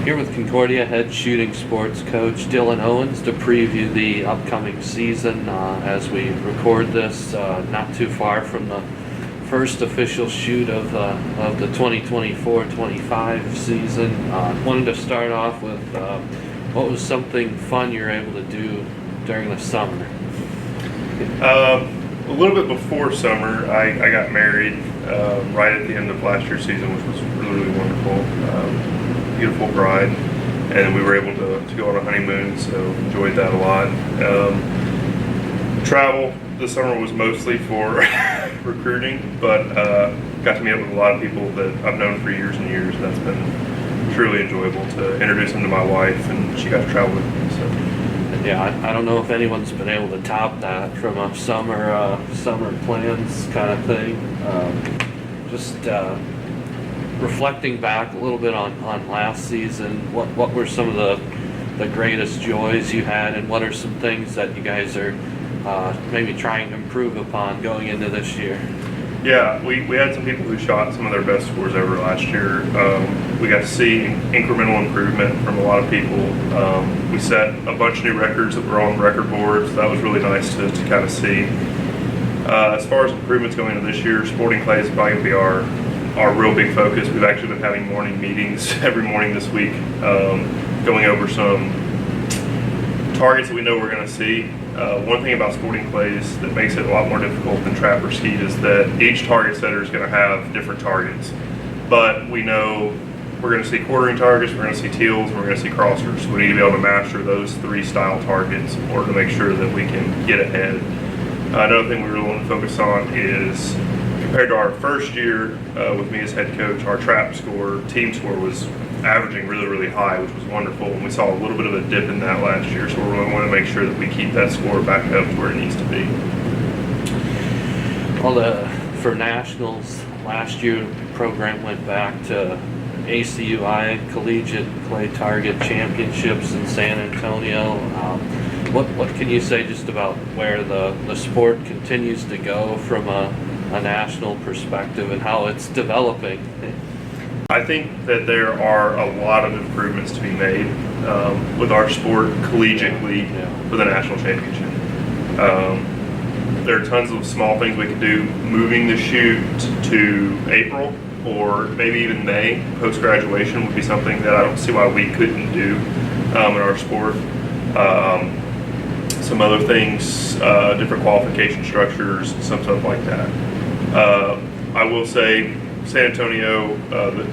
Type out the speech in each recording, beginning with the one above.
Here with Concordia head shooting sports coach Dylan Owens to preview the upcoming season as we record this, not too far from the first official shoot of the 2024-25 season. Wanted to start off with what was something fun you were able to do during the summer? A little bit before summer, I got married right at the end of last year's season, which was really, really wonderful. Beautiful bride, and we were able to go on a honeymoon, so enjoyed that a lot. Travel this summer was mostly for recruiting, but got to meet up with a lot of people that I've known for years and years. That's been truly enjoyable to introduce them to my wife, and she got to travel with me. So. Yeah, I don't know if anyone's been able to top that from a summer plans kind of thing. Reflecting back a little bit on last season, what were some of the greatest joys you had, and what are some things that you guys are maybe trying to improve upon going into this year? Yeah, we had some people who shot some of their best scores ever last year. We got to see incremental improvement from a lot of people. We set a bunch of new records that were on record boards. That was really nice to kind of see. As far as improvements going into this year, sporting clay is probably going to be our real big focus. We've actually been having morning meetings every morning this week, going over some targets that we know we're going to see. One thing about sporting clays that makes it a lot more difficult than trap or skeet is that each target setter is going to have different targets. But we know we're going to see quartering targets, we're going to see teals, we're going to see crossers. So we need to be able to master those three style targets in order to make sure that we can get ahead. Another thing we really want to focus on is, compared to our first year with me as head coach, our trap score, team score was averaging really, really high, which was wonderful. And we saw a little bit of a dip in that last year, so we really want to make sure that we keep that score back up to where it needs to be. Well, for nationals last year, the program went back to ACUI Collegiate Clay Target Championships in San Antonio. What can you say just about where the sport continues to go from a national perspective and how it's developing? I think that there are a lot of improvements to be made with our sport collegiately for the national championship. There are tons of small things we could do. Moving the shoot to April or maybe even May post-graduation would be something that I don't see why we couldn't do in our sport. Some other things, different qualification structures, some stuff like that. I will say San Antonio,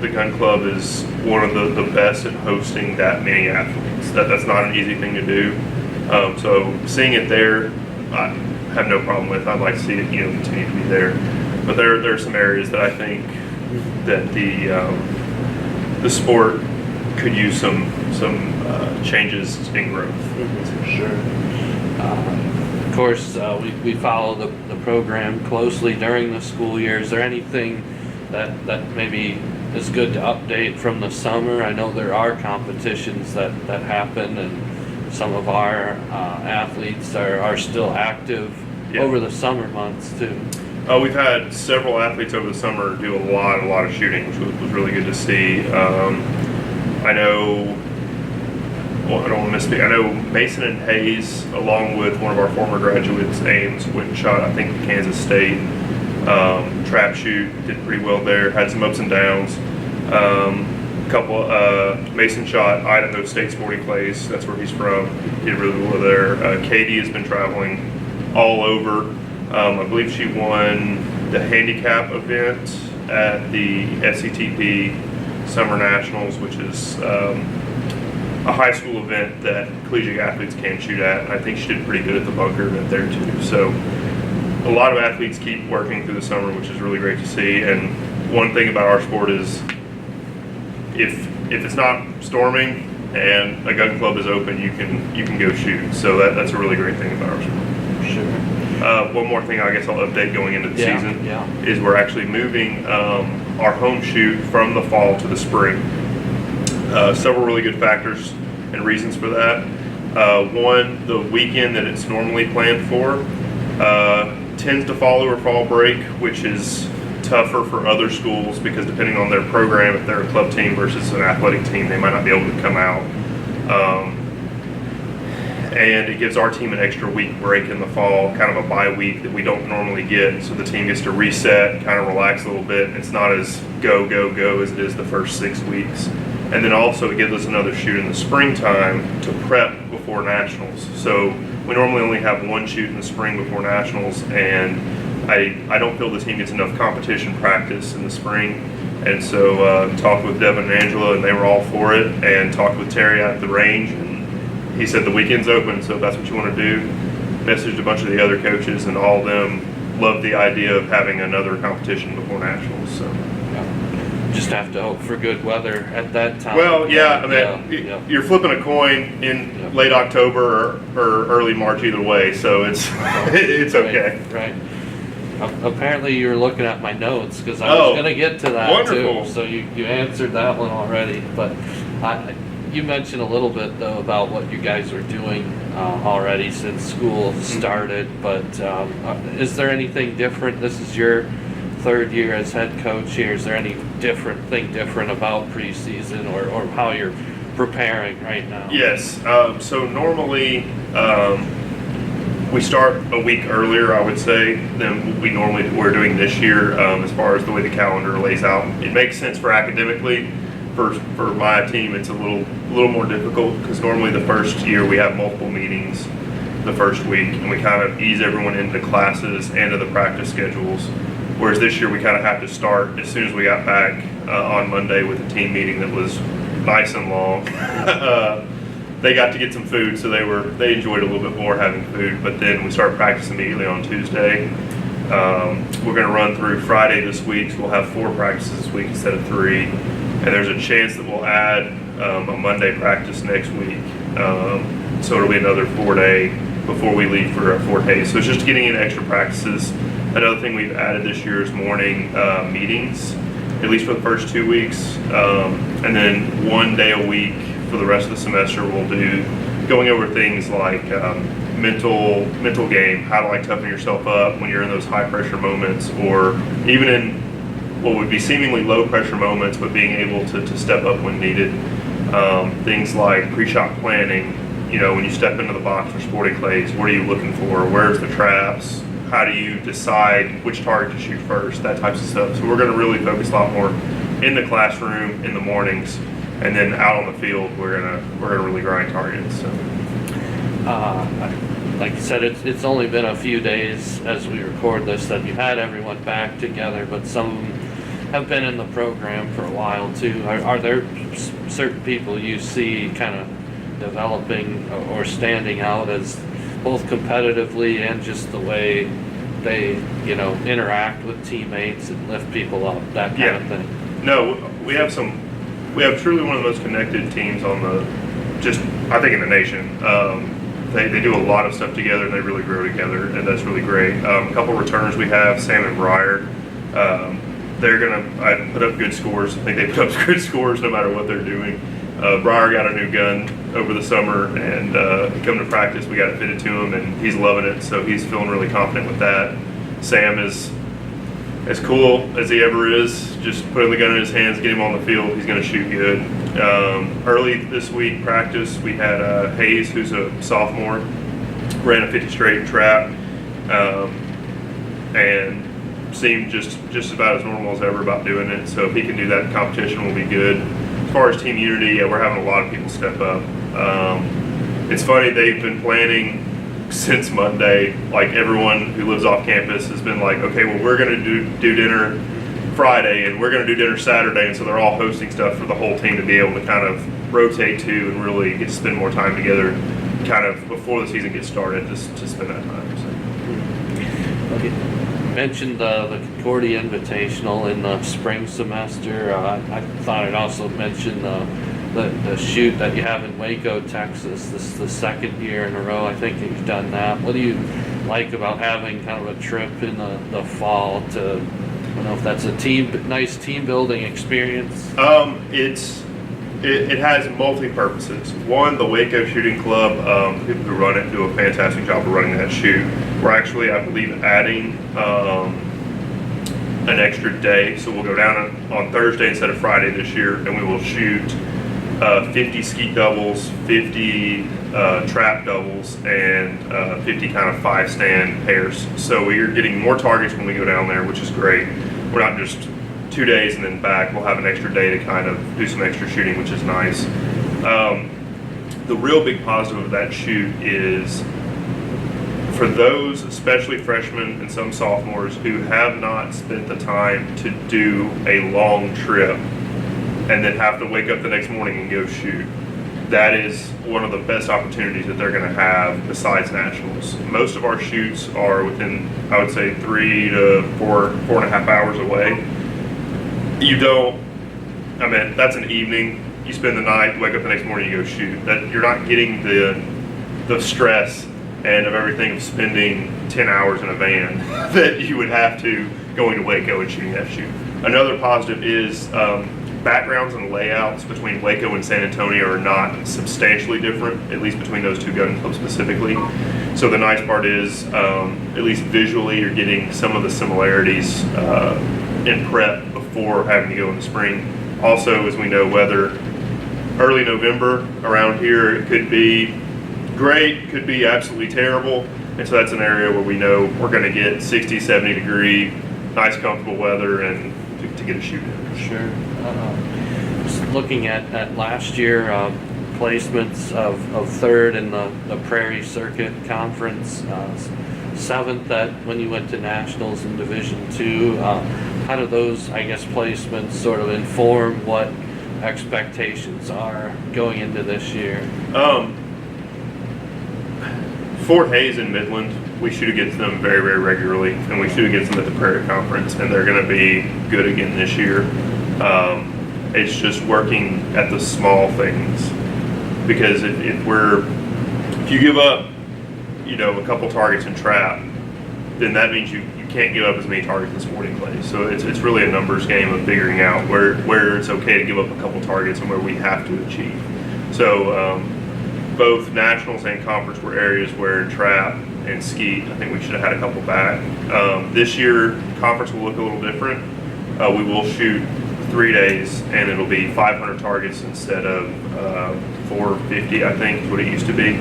the gun club is one of the best at hosting that many athletes. That's not an easy thing to do. So seeing it there, I have no problem with. I'd like to see it continue to be there. But there are some areas that I think that the sport could use some changes in growth. For sure. Of course, we follow the program closely during the school year. Is there anything that maybe is good to update from the summer? I know there are competitions that happen, and some of our athletes are still active over the summer months too. We've had several athletes over the summer do a lot of shooting, which was really good to see. I know. Well, I don't want to misspeak. I know Mason and Hayes, along with one of our former graduates, Ames, went and shot, I think, Kansas State. Trap shoot, did pretty well there, had some ups and downs. Mason shot Idaho State Sporting Clays, that's where he's from, did really well there. Katie has been traveling all over. I believe she won the handicap event at the SCTP Summer Nationals, which is a high school event that collegiate athletes can shoot at. I think she did pretty good at the bunker event there too. So a lot of athletes keep working through the summer, which is really great to see. And one thing about our sport is if it's not storming and a gun club is open, you can go shoot. So that's a really great thing about our sport. Sure. One more thing I guess I'll update going into the season is we're actually moving our home shoot from the fall to the spring. Several really good factors and reasons for that. One, the weekend that it's normally planned for tends to fall over fall break, which is tougher for other schools because depending on their program, if they're a club team versus an athletic team, they might not be able to come out. And it gives our team an extra week break in the fall, kind of a bye week that we don't normally get. So the team gets to reset, kind of relax a little bit. It's not as go, go, go as it is the first 6 weeks. And then also it gives us another shoot in the springtime to prep before nationals. So we normally only have one shoot in the spring before nationals, and I don't feel the team gets enough competition practice in the spring. And so talked with Devin and Angela, and they were all for it, and talked with Terry at the range, and he said the weekend's open, so if that's what you want to do. Messaged a bunch of the other coaches, and all of them loved the idea of having another competition before nationals. So just have to hope for good weather at that time. Well, yeah, I mean, you're flipping a coin in late October or early March either way, so it's it's okay. Right. Apparently you were looking at my notes because I was going to get to that wonderful. too. So you answered that one already. But you mentioned a little bit though about what you guys are doing already since school started. But is there anything different? This is your third year as head coach here. Is there any different about preseason or how you're preparing right now? Yes. So normally we start a week earlier, I would say, than we're doing this year as far as the way the calendar lays out. It makes sense for academically. For my team, it's a little more difficult because normally the first year we have multiple meetings the first week, and we kind of ease everyone into classes and to the practice schedules. Whereas this year we kind of have to start as soon as we got back on Monday with a team meeting that was nice and long. They got to get some food, so they enjoyed a little bit more having food. But then we start practice immediately on Tuesday. We're going to run through Friday this week, so we'll have 4 practices this week instead of 3. And there's a chance that we'll add a Monday practice next week. So it'll be another 4-day before we leave for 4 days. So it's just getting in extra practices. Another thing we've added this year is morning meetings, at least for the first 2 weeks. And then 1 day a week for the rest of the semester we'll do going over things like mental game, how to like toughen yourself up when you're in those high pressure moments, or even in what would be seemingly low pressure moments, but being able to step up when needed. Things like pre-shot planning, when you step into the box for sporting clays, what are you looking for? Where's the traps? How do you decide which target to shoot first? That types of stuff. So we're going to really focus a lot more in the classroom in the mornings, and then out on the field we're gonna really grind targets. So. Like you said, it's only been a few days as we record this that you had everyone back together, but some of them have been in the program for a while too. Are there certain people you see kind of developing or standing out as both competitively and just the way they, interact with teammates and lift people up, that kind of thing? No, we have truly one of the most connected teams I think in the nation. They do a lot of stuff together, and they really grow together, and that's really great. A couple returners we have, Sam and Breyer. I put up good scores. I think they put up good scores no matter what they're doing. Breyer got a new gun over the summer, and he come to practice. We got it fitted to him, and he's loving it, so he's feeling really confident with that. Sam is as cool as he ever is. Just putting the gun in his hands, get him on the field, he's going to shoot good. Early this week practice, we had Hayes, who's a sophomore, ran a 50 straight trap, and seemed just about as normal as ever about doing it. So if he can do that in competition, we'll be good. As far as team unity, we're having a lot of people step up. It's funny, they've been planning since Monday. Like, everyone who lives off campus has been like, okay, well, we're going to do dinner Friday, and we're going to do dinner Saturday, and so they're all hosting stuff for the whole team to be able to kind of rotate to and really get to spend more time together kind of before the season gets started, just to spend that time. So. Okay. You mentioned the Concordia Invitational in the spring semester. I thought I'd also mention the shoot that you have in Waco, Texas. This is the second year in a row I think you've done that. What do you like about having kind of a trip in the fall to, I don't know if that's a nice team building experience? It has multi-purposes. One, the Waco Shooting Club, the people who run it do a fantastic job of running that shoot. We're actually, I believe, adding an extra day. So we'll go down on Thursday instead of Friday this year, and we will shoot 50 skeet doubles, 50 trap doubles, and 50 kind of 5-stand pairs. So we are getting more targets when we go down there, which is great. We're not just 2 days and then back. We'll have an extra day to kind of do some extra shooting, which is nice. The real big positive of that shoot is for those, especially freshmen and some sophomores, who have not spent the time to do a long trip and then have to wake up the next morning and go shoot. That is one of the best opportunities that they're going to have besides nationals. Most of our shoots are within, I would say, 3 to 4.5 hours away. You don't, I mean, that's an evening. You spend the night, wake up the next morning, you go shoot. That you're not getting the stress and of everything of spending 10 hours in a van that you would have to going to Waco and shooting that shoot. Another positive is backgrounds and layouts between Waco and San Antonio are not substantially different, at least between those two gun clubs specifically. So the nice part is, at least visually, you're getting some of the similarities in prep before having to go in the spring. Also, as we know, weather, early November around here, it could be great, could be absolutely terrible. And so that's an area where we know we're going to get 60, 70 degree, nice comfortable weather and to get a shoot in. Sure. Just looking at last year, placements of third in the Prairie Circuit Conference, seventh when you went to nationals in Division II. How do those, I guess, placements sort of inform what expectations are going into this year? Fort Hays and Midland, we shoot against them very, very regularly, and we shoot against them at the Prairie Conference, and they're going to be good again this year. It's just working at the small things, because if you give up, a couple targets in trap, then that means you can't give up as many targets in sporting clays. So it's really a numbers game of figuring out where it's okay to give up a couple targets and where we have to achieve. So both nationals and conference were areas where trap and skeet, I think we should have had a couple back. This year, conference will look a little different. We will shoot 3 days, and it'll be 500 targets instead of 450, I think is what it used to be.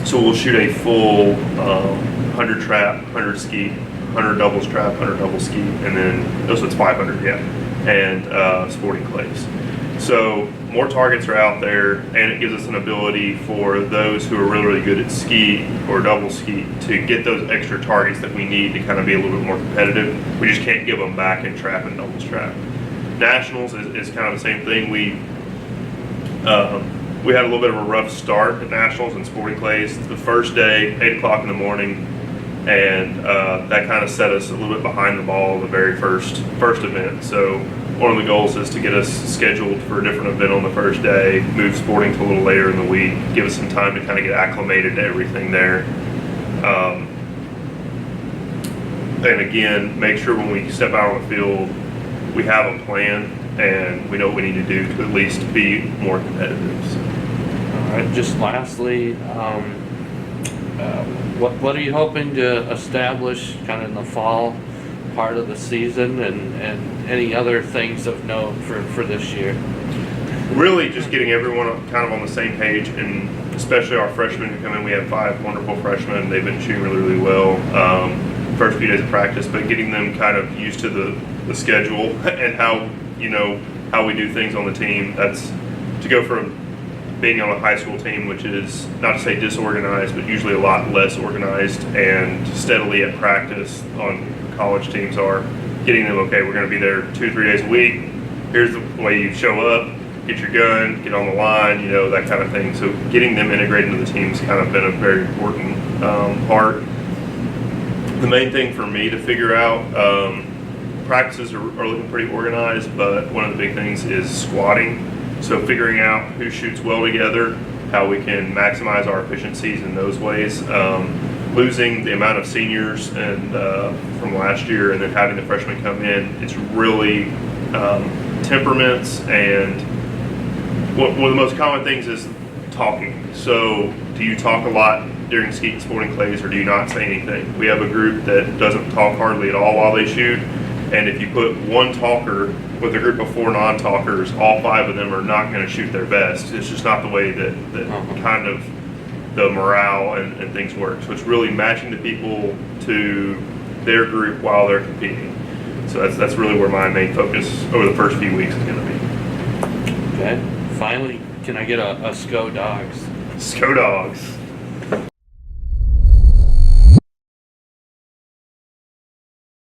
So we'll shoot a full 100 trap, 100 skeet, 100 doubles trap, 100 double skeet, and then, so it's 500, yeah, and sporting clays. So more targets are out there, and it gives us an ability for those who are really, really good at skeet or double skeet to get those extra targets that we need to kind of be a little bit more competitive. We just can't give them back in trap and doubles trap. Nationals is kind of the same thing. We had a little bit of a rough start at nationals and sporting clays. The first day, 8 o'clock in the morning, and that kind of set us a little bit behind the ball the very first event. So one of the goals is to get us scheduled for a different event on the first day, move sporting to a little later in the week, give us some time to kind of get acclimated to everything there. And again, make sure when we step out on the field, we have a plan and we know what we need to do to at least be more competitive. So. All right, just lastly, what are you hoping to establish kind of in the fall part of the season, and any other things of note for this year? Really just getting everyone kind of on the same page, and especially our freshmen who come in. We have 5 wonderful freshmen. They've been shooting really, really well first few days of practice, but getting them kind of used to the schedule and how we do things on the team. That's to go from being on a high school team, which is not to say disorganized, but usually a lot less organized, and steadily at practice on college teams are getting them, okay, we're going to be there 2 or 3 days a week. Here's the way you show up, get your gun, get on the line, that kind of thing. So getting them integrated into the team has kind of been a very important part. The main thing for me to figure out, practices are looking pretty organized, but one of the big things is squatting. So figuring out who shoots well together, how we can maximize our efficiencies in those ways. Losing the amount of seniors and from last year, and then having the freshmen come in, it's really temperaments, and one of the most common things is talking. So do you talk a lot during skeet and sporting clays, or do you not say anything? We have a group that doesn't talk hardly at all while they shoot, and if you put one talker with a group of 4 non-talkers, all 5 of them are not going to shoot their best. It's just not the way that kind of the morale and things work. So it's really matching the people to their group while they're competing. So that's really where my main focus over the first few weeks is going to be. Okay. Finally, can I get a SCO Dogs? SCO Dogs.